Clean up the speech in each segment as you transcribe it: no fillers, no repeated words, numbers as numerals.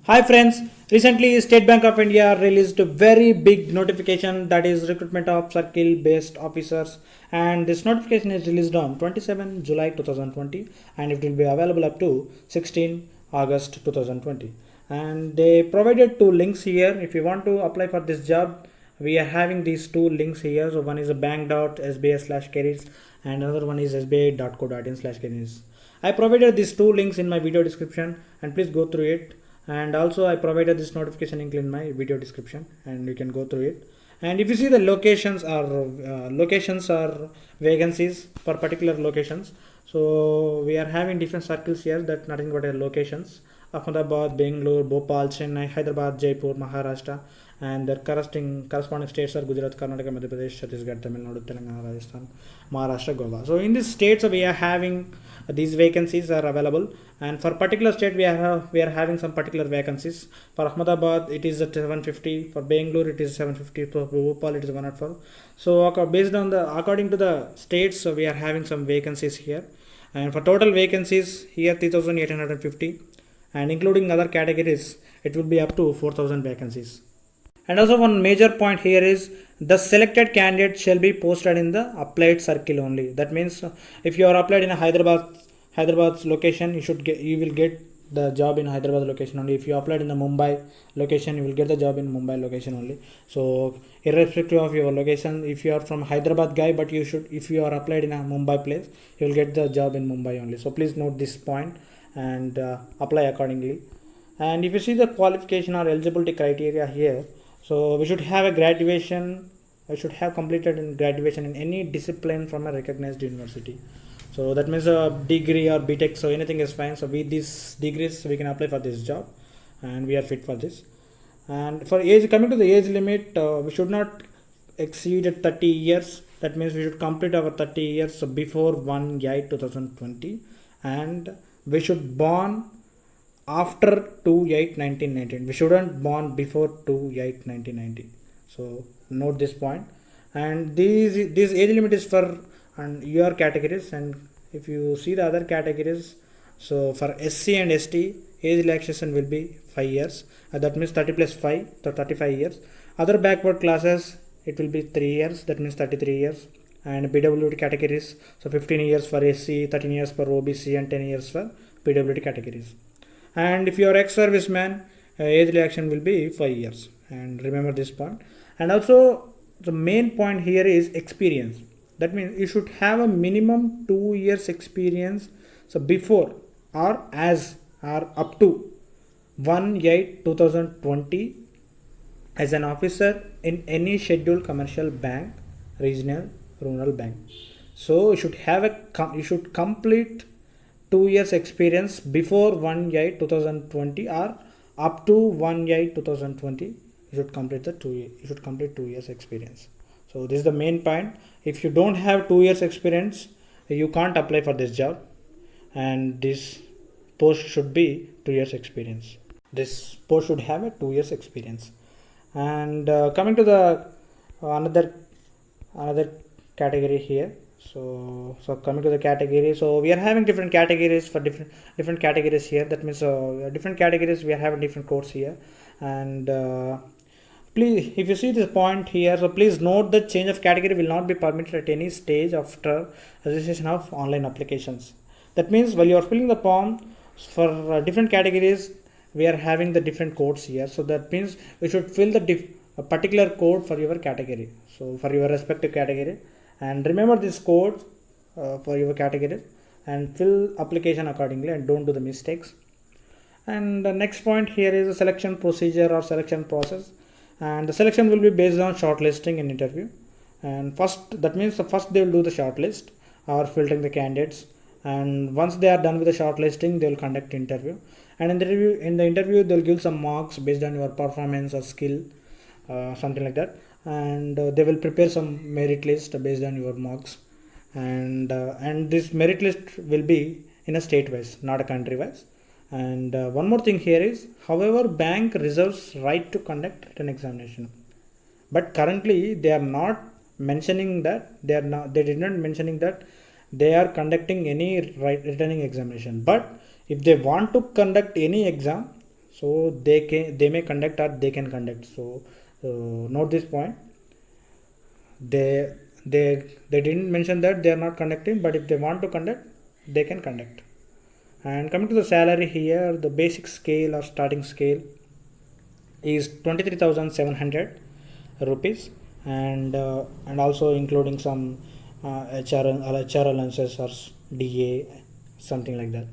Hi friends, recently State Bank of India released a very big notification, that is recruitment of circle based officers, and this notification is released on 27 July 2020 and it will be available up to 16 August 2020. And they provided two links here. If you want to apply for this job, we are having these two links here. So one is a bank.sbi/careers and another one is sbi.co.in/careers. I provided these two links in my video description and please go through it. And also I provided this notification link in my video description and you can go through it. And if you see the locations are vacancies for particular locations. So we are having different circles here, that nothing but locations: Ahmedabad, Bangalore, Bhopal, Chennai, Hyderabad, Jaipur, Maharashtra, and their corresponding states are Gujarat, Karnataka, Madhya Pradesh, Chhattisgarh, Tamil Nadu, Telangana, Rajasthan, Maharashtra, Goa. So in these states we are having these vacancies are available, and for particular state we are having some particular vacancies. For Ahmedabad it is at 750, for Bangalore it is 750, for Bhopal it is 104. So according to the states, so we are having some vacancies here, and for total vacancies here 3850, and including other categories it will be up to 4000 vacancies. And also one major point here is the selected candidate shall be posted in the applied circle only. That means if you are applied in a Hyderabad's location, you will get the job in Hyderabad location only. If you applied in the Mumbai location, you will get the job in Mumbai location only. So irrespective of your location, if you are from Hyderabad guy, but if you are applied in a Mumbai place, you will get the job in Mumbai only. So please note this point and apply accordingly. And if you see the qualification or eligibility criteria here, so we should have a graduation. We should have completed in graduation in any discipline from a recognized university. So that means a degree or BTech. So anything is fine. So with these degrees, we can apply for this job, and we are fit for this. And for age, coming to the age limit, we should not exceed 30 years. That means we should complete our 30 years before 1/8/2020, and we should born after 2/8/1990. We shouldn't born before 2/8/1990. So note this point. And this age limit is for your categories. And if you see the other categories, so for SC and ST, age relaxation will be 5 years. That means 30 plus 5, so 35 years. Other backward classes, it will be 3 years. That means 33 years. And PWD categories, so 15 years for SC, 13 years for OBC, and 10 years for PWD categories. And if you are ex-serviceman, age relaxation will be 5 years. And remember this point. And also the main point here is experience. That means you should have a minimum 2 years experience. So before or up to 1/8/2020 as an officer in any scheduled commercial bank, regional, rural bank. So you should complete 2 years experience before 1/8/2020 or up to 1/8/2020. You should complete 2 years experience. So this is the main point. If you don't have 2 years experience, you can't apply for this job, and this post should be 2 years experience. This post should have a 2 years experience. And coming to the another category here. So coming to the category, so we are having different categories for different categories here. That means different categories we are having different codes here. And please, if you see this point here, so please note that change of category will not be permitted at any stage after registration of online applications. That means while you are filling the form for different categories, we are having the different codes here. So that means we should fill a particular code for your category. So for your respective category, and remember this code for your category and fill application accordingly, and don't do the mistakes. And the next point here is the selection procedure or selection process. And the selection will be based on shortlisting and interview. And first they will do the shortlist or filtering the candidates. And once they are done with the shortlisting, they will conduct interview. And in the interview, they will give some marks based on your performance or skill, something like that. And they will prepare some merit list based on your marks. And this merit list will be in a state wise, not a country wise. And one more thing here is, however, bank reserves right to conduct written examination, but currently they are not mentioning that they did not mentioning that they are conducting any written examination. But if they want to conduct any exam, So they may conduct or they can conduct. So note this point. They didn't mention that they are not conducting, but if they want to conduct, they can conduct. And coming to the salary here, the basic scale or starting scale is 23,700 rupees, and also including some HR allowances or DA, something like that,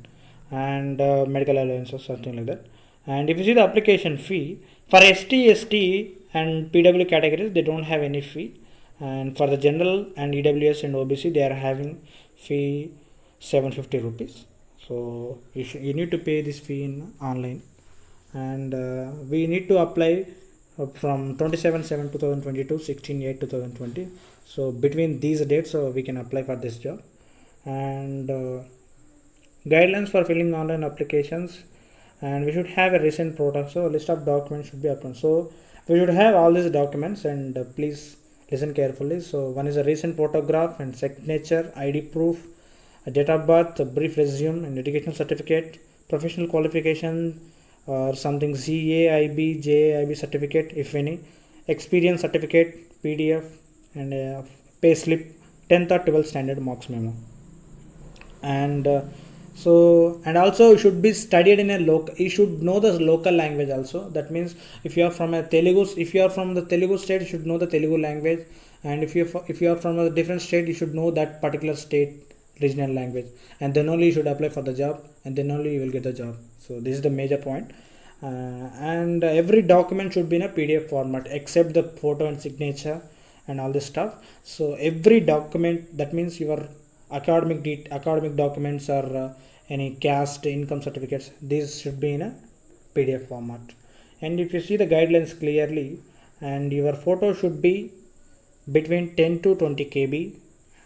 and medical allowances, something like that. And if you see the application fee for ST, ST and PW categories, they don't have any fee, and for the general and EWS and OBC, they are having fee 750 rupees. So you need to pay this fee in online, and we need to apply from 27/7/2020 to 16/8/2020. So between these dates, we can apply for this job. And guidelines for filling online applications, and we should have a recent product. So list of documents should be uploaded. So we should have all these documents, and please listen carefully. So one is a recent photograph and signature, ID proof, a date of birth, a brief resume, an educational certificate, professional qualification, or something CAIB, JAIB certificate, if any, experience certificate, PDF, and a pay slip, 10th or 12th standard marks memo. And and also you should be studied in a local, you should know the local language also. That means if you are from the Telugu state, you should know the Telugu language, and if you are from a different state, you should know that particular state regional language, and then only you should apply for the job, and then only you will get the job. So this is the major point. And every document should be in a PDF format except the photo and signature and all this stuff. So every document, that means your academic documents or any caste income certificates, these should be in a PDF format. And if you see the guidelines clearly, and your photo should be between 10 to 20 KB,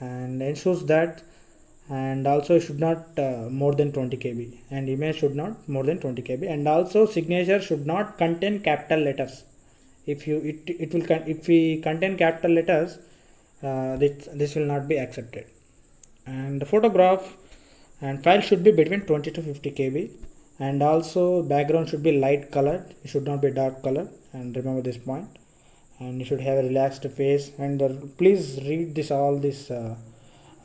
and ensures that, and also should not more than 20 KB, and image should not more than 20 KB, and also signature should not contain capital letters. If we contain capital letters, this will not be accepted. And the photograph and file should be between 20 to 50 KB, and also background should be light colored, it should not be dark colored, and remember this point. And you should have a relaxed face, and please read all these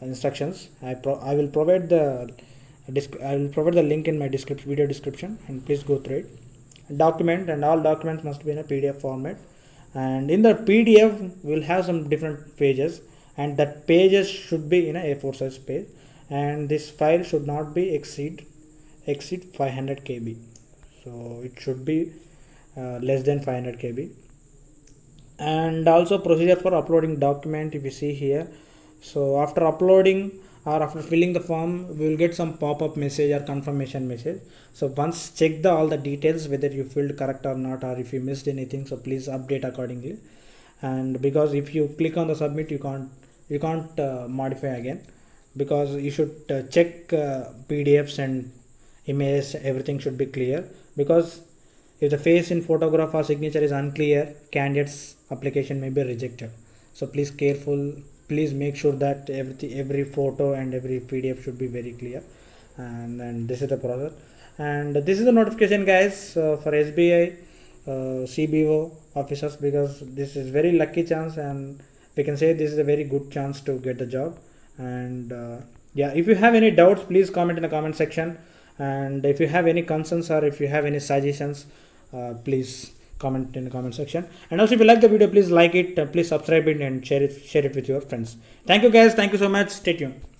instructions. I will provide the link in my video description, and please go through it. Document, and all documents must be in a PDF format, and in the PDF we'll have some different pages, and that pages should be in a A4 size page, and this file should not be exceed 500 KB. So it should be less than 500 KB. And also procedure for uploading document, if you see here. So after uploading or after filling the form, we will get some pop-up message or confirmation message. So once check all the details whether you filled correct or not, or if you missed anything, so please update accordingly. And because if you click on the submit, you can't modify again, because you should check PDFs and images, everything should be clear, because if the face in photograph or signature is unclear, candidate's application may be rejected. So please make sure that every photo and every PDF should be very clear. And this is the process, and this is the notification, guys, for SBI CBO officers, because this is very lucky chance, and we can say this is a very good chance to get the job. And if you have any doubts, please comment in the comment section, and if you have any concerns or if you have any suggestions, please comment in the comment section. And also if you like the video, please like it, please subscribe it, and share it with your friends. Thank you, guys. Thank you so much. Stay tuned.